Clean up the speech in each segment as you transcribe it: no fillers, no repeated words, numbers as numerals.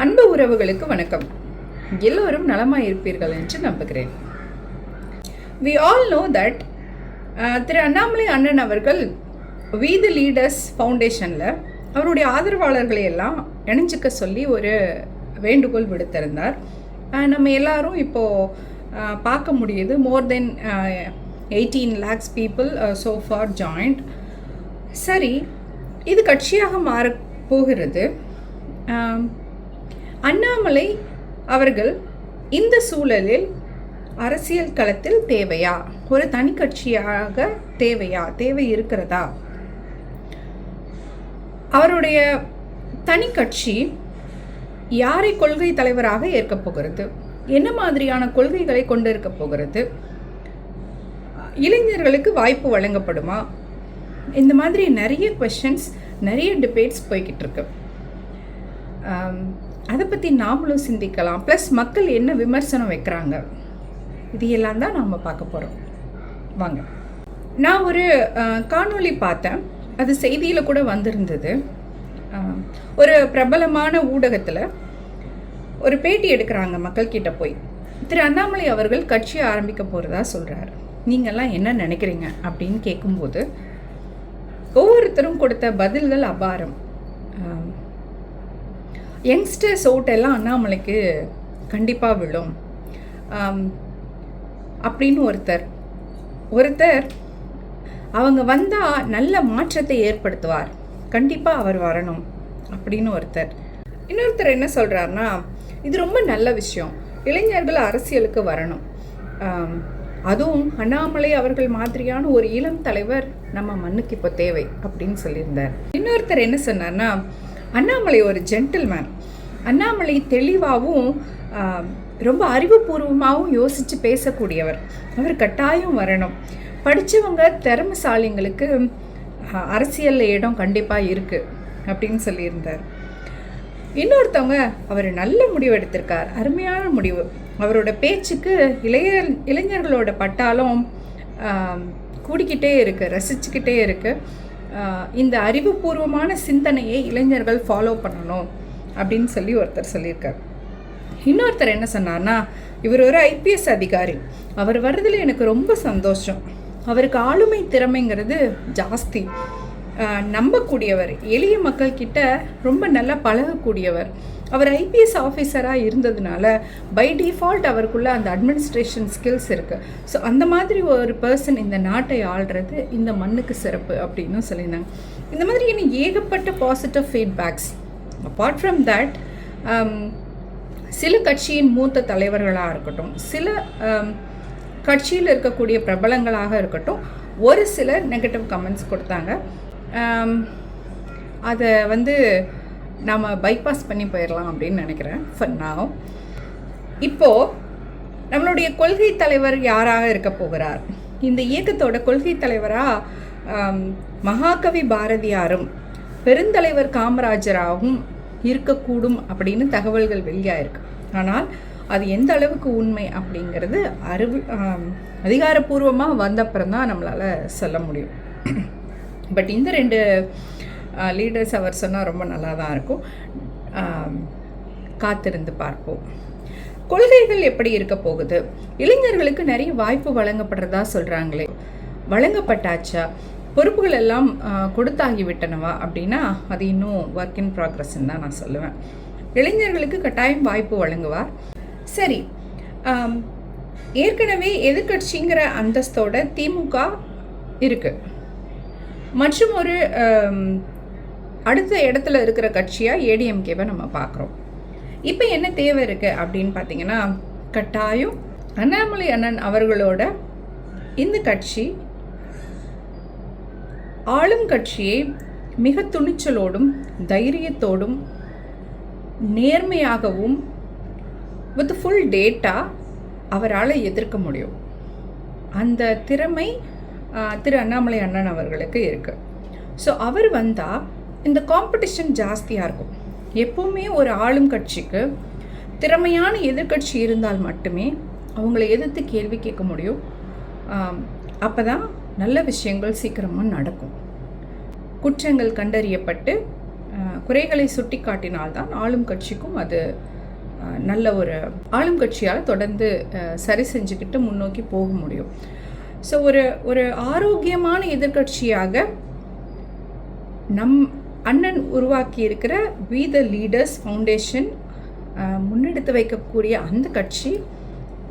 அன்பு உறவுகளுக்கு வணக்கம். எல்லோரும் நலமாக இருப்பீர்கள் என்று நம்புகிறேன். We all know that Thiru Annamalai அண்ணன் அவர்கள் We the Leaders ஃபவுண்டேஷனில் அவருடைய ஆதரவாளர்களை எல்லாம் இணைஞ்சிக்க சொல்லி ஒரு வேண்டுகோள் விடுத்திருந்தார். நம்ம எல்லாரும் இப்போது பார்க்க முடியுது. மோர் தென் 18 lakhs people so far joined. சரி, இது கட்சியாக மாறப்போகிறது. அண்ணாமலை அவர்கள் இந்த சூழலில் அரசியல் களத்தில் தேவையா, ஒரு தனி கட்சியாக தேவை இருக்கிறதா? அவருடைய தனி கட்சி யாரை கொள்கை தலைவராக ஏற்கப் போகிறது? என்ன மாதிரியான கொள்கைகளை கொண்டு இருக்க போகிறது? இளைஞர்களுக்கு வாய்ப்பு வழங்கப்படுமா? இந்த மாதிரி நிறைய கொஷின்ஸ், நிறைய டிபேட்ஸ் போய்கிட்டு இருக்கு. அதை பற்றி நாமளும் சிந்திக்கலாம். ப்ளஸ் மக்கள் என்ன விமர்சனம் வைக்கிறாங்க, இது எல்லாம் தான் நாம் பார்க்க போகிறோம். வாங்க. நான் ஒரு காணொளி பார்த்தேன், அது செய்தியில் கூட வந்திருந்தது. ஒரு பிரபலமான ஊடகத்தில் ஒரு பேட்டி எடுக்கிறாங்க மக்கள்கிட்ட போய். திரு அண்ணாமலை அவர்கள் கட்சியை ஆரம்பிக்க போகிறதா சொல்கிறார். நீங்கள்லாம் என்ன நினைக்கிறீங்க அப்படின்னு கேட்கும்போது ஒவ்வொருத்தரும் கொடுத்த பதில்கள் அபாரம். யங்ஸ்டர்ஸ் ஓட்டெல்லாம் அண்ணாமலைக்கு கண்டிப்பாக விழும் அப்படின்னு ஒருத்தர் அவங்க வந்தால் நல்ல மாற்றத்தை ஏற்படுத்துவார், கண்டிப்பாக அவர் வரணும் அப்படின்னு இன்னொருத்தர் என்ன சொல்கிறாருன்னா, இது ரொம்ப நல்ல விஷயம், இளைஞர்கள் அரசியலுக்கு வரணும், அதுவும் அண்ணாமலை அவர்கள் மாதிரியான ஒரு இளம் தலைவர் நம்ம மண்ணுக்கு இப்போ தேவை அப்படின்னு சொல்லியிருந்தார். இன்னொருத்தர் என்ன சொன்னார்னா, அண்ணாமலை ஒரு ஜென்டில்மேன், அண்ணாமலை தெளிவாகவும் ரொம்ப அறிவுபூர்வமாகவும் யோசித்து பேசக்கூடியவர், அவர் கட்டாயம் வரணும், படித்தவங்க திறமைசாலிங்களுக்கு அரசியலில் இடம் கண்டிப்பாக இருக்குது அப்படின்னு சொல்லியிருந்தார். இன்னொருத்தவங்க, அவர் நல்ல முடிவு எடுத்திருக்கார், அருமையான முடிவு, அவரோட பேச்சுக்கு இளைஞர்களோட பட்டாலும் கூடிக்கிட்டே இருக்குது, ரசிச்சுக்கிட்டே இருக்குது, இந்த அறிவுபூர்வமான சிந்தனையை இளைஞர்கள் ஃபாலோ பண்ணணும் அப்படின்னு சொல்லி ஒருத்தர் சொல்லியிருக்கார். இன்னொருத்தர் என்ன சொன்னார்னா, இவர் ஒரு ஐபிஎஸ் அதிகாரி, அவர் வர்றதில் எனக்கு ரொம்ப சந்தோஷம், அவருக்கு ஆளுமை திறமைங்கிறது ஜாஸ்தி, நம்பக்கூடியவர், எளிய மக்கள்கிட்ட ரொம்ப நல்லா பழகக்கூடியவர், அவர் ஐபிஎஸ் ஆஃபீஸராக இருந்ததுனால பை டிஃபால்ட் அவருக்குள்ள அந்த அட்மினிஸ்ட்ரேஷன் ஸ்கில்ஸ் இருக்குது. ஸோ அந்த மாதிரி ஒரு பர்சன் இந்த நாட்டை ஆள்றது இந்த மண்ணுக்கு சிறப்பு அப்படின்னு சொல்லியிருந்தாங்க. இந்த மாதிரி எனக்கு ஏகப்பட்ட positive feedbacks. Apart from that, சில கட்சியின் மூத்த தலைவர்களாக இருக்கட்டும், சில கட்சியில் இருக்கக்கூடிய பிரபலங்களாக இருக்கட்டும், ஒரு சிலர் நெகட்டிவ் கமெண்ட்ஸ் கொடுத்தாங்க. அதை நாம் பைபாஸ் பண்ணி போயிடலாம் அப்படின்னு நினைக்கிறேன் ஃபார் நவ். இப்போது நம்மளுடைய கொள்கை தலைவர் யாராக இருக்க போகிறார்? இந்த இயக்கத்தோட கொள்கை தலைவராக மகாகவி பாரதியாரும் பெருந்தலைவர் காமராஜராகவும் இருக்கக்கூடும் அப்படின்னு தகவல்கள் வெளியாயிருக்கு. ஆனால் அது எந்த அளவுக்கு உண்மை அப்படிங்கிறது அதிகாரப்பூர்வமாக வந்தப்புறம் தான் நம்மளால் சொல்ல முடியும். பட் இந்த 2 லீடர்ஸ் அவர் சொன்னால் ரொம்ப நல்லா தான் இருக்கும், காத்திருந்து பார்ப்போம். கொள்கைகள் எப்படி இருக்க போகுது? இளைஞர்களுக்கு நிறைய வாய்ப்பு வழங்கப்படுறதா சொல்கிறாங்களே, வழங்கப்பட்டாச்சா? பொறுப்புகள் எல்லாம் கொடுத்தாகிவிட்டனவா அப்படின்னா அது இன்னும் ஒர்க் இன் ப்ராக்ரஸ்ன்னு தான் நான் சொல்லுவேன். இளைஞர்களுக்கு கட்டாயம் வாய்ப்பு வழங்குவார். சரி, ஏற்கனவே எதிர்கட்சிங்கிற அந்தஸ்தோட திமுக இருக்குது, மற்றும் ஒரு அடுத்த இடத்துல இருக்கிற கட்சியாக ஏடிஎம்கேவை நம்ம பார்க்குறோம். இப்போ என்ன தேவை இருக்குது அப்படின்னு பார்த்தீங்கன்னா, கட்டாயம் அண்ணாமலை அண்ணன் அவர்களோட இந்த கட்சி ஆளும் கட்சியை மிக துணிச்சலோடும் தைரியத்தோடும் நேர்மையாகவும் வித் ஃபுல் டேட்டா அவரால் எதிர்க்க முடியும். அந்த திறமை திரு அண்ணாமலை அண்ணன் அவர்களுக்கு இருக்குது. ஸோ அவர் வந்தால் இந்த காம்படிஷன் ஜாஸ்தியாக இருக்கும். எப்போவுமே ஒரு ஆளும் கட்சிக்கு திறமையான எதிர்கட்சி இருந்தால் மட்டுமே அவங்கள எதிர்த்து கேள்வி கேட்க முடியும். அப்போ தான் நல்ல விஷயங்கள் சீக்கிரமாக நடக்கும். குற்றங்கள் கண்டறியப்பட்டு குறைகளை சுட்டி காட்டினால்தான் ஆளும் கட்சிக்கும் அது நல்ல ஒரு ஆளும் கட்சியால் தொடர்ந்து சரி செஞ்சுக்கிட்டு முன்னோக்கி போக முடியும். ஸோ ஒரு ஆரோக்கியமான எதிர்கட்சியாக நம் அண்ணன் உருவாக்கி இருக்கிற வி த லீடர்ஸ் ஃபவுண்டேஷன் முன்னெடுத்து வைக்கக்கூடிய அந்த கட்சி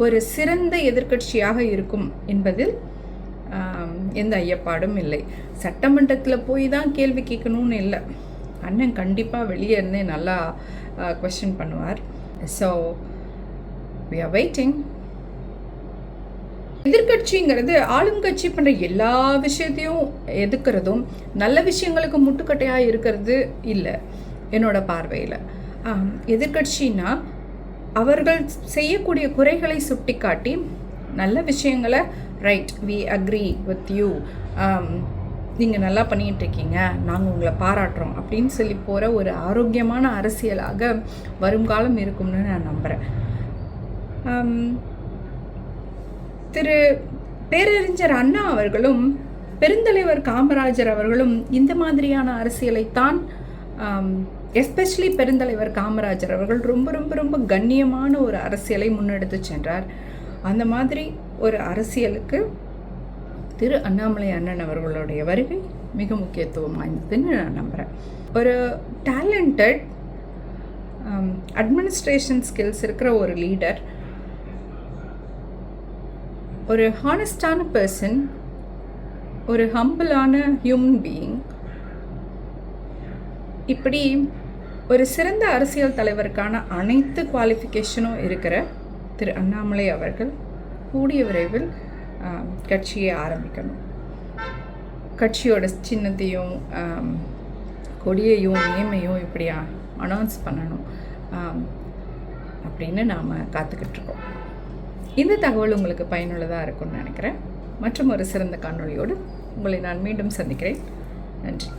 ஒரு சிறந்த எதிர்கட்சியாக இருக்கும் என்பதில் எந்த ஐயப்பாடும் இல்லை. சட்டமன்றத்தில் போய் தான் கேள்வி கேட்கணும்னு இல்லை, அண்ணன் கண்டிப்பாக வெளியே இருந்தே நல்லா கொஸ்டின் பண்ணுவார். So we are waiting. எதிர்கட்சிங்கிறது ஆளுங்கட்சி பண்ணுற எல்லா விஷயத்தையும் எதுக்கிறதும் நல்ல விஷயங்களுக்கு முட்டுக்கட்டையாக இருக்கிறது இல்லை என்னோட பார்வையில். எதிர்கட்சின்னா அவர்கள் செய்யக்கூடிய குறைகளை சுட்டி காட்டி நல்ல விஷயங்களை right we agree with you, நீங்கள் நல்லா பண்ணிகிட்ருக்கீங்க, நாங்கள் உங்களை பாராட்டுறோம் அப்படின்னு சொல்லி போகிற ஒரு ஆரோக்கியமான அரசியலாக வருங்காலம் இருக்கும்னு நான் நம்புகிறேன். திரு பேரறிஞர் அண்ணா அவர்களும் பெருந்தலைவர் காமராஜர் அவர்களும் இந்த மாதிரியான அரசியலைத்தான், எஸ்பெஷலி பெருந்தலைவர் காமராஜர் அவர்கள் ரொம்ப ரொம்ப ரொம்ப கண்ணியமான ஒரு அரசியலை முன்னெடுத்து சென்றார். அந்த மாதிரி ஒரு அரசியலுக்கு திரு அண்ணாமலை அண்ணன் அவர்களுடைய வருகை மிக முக்கியத்துவம் வாய்ந்ததுன்னு நான் நம்புகிறேன். ஒரு டேலண்டட் அட்மினிஸ்ட்ரேஷன் ஸ்கில்ஸ் இருக்கிற ஒரு லீடர், ஒரு ஹானஸ்டான பர்சன், ஒரு ஹம்பிளான ஹியூமன் பீயிங், இப்படி ஒரு சிறந்த அரசியல் தலைவருக்கான அனைத்து குவாலிஃபிகேஷனும் இருக்கிற திரு அண்ணாமலை அவர்கள் கூடிய விரைவில் கட்சியை ஆரம்பிக்கணும். கட்சியோட சின்னத்தையும் கொடியையும் நேமையும் இப்படி அனௌன்ஸ் பண்ணணும் அப்படின்னு நாம் காத்துக்கிட்டுருக்கோம். இந்த தகவல் உங்களுக்கு பயனுள்ளதாக இருக்கும்னு நினைக்கிறேன். மற்றும் ஒரு சிறந்த காணொளியோடு உங்களை நான் மீண்டும் சந்திக்கிறேன். நன்றி.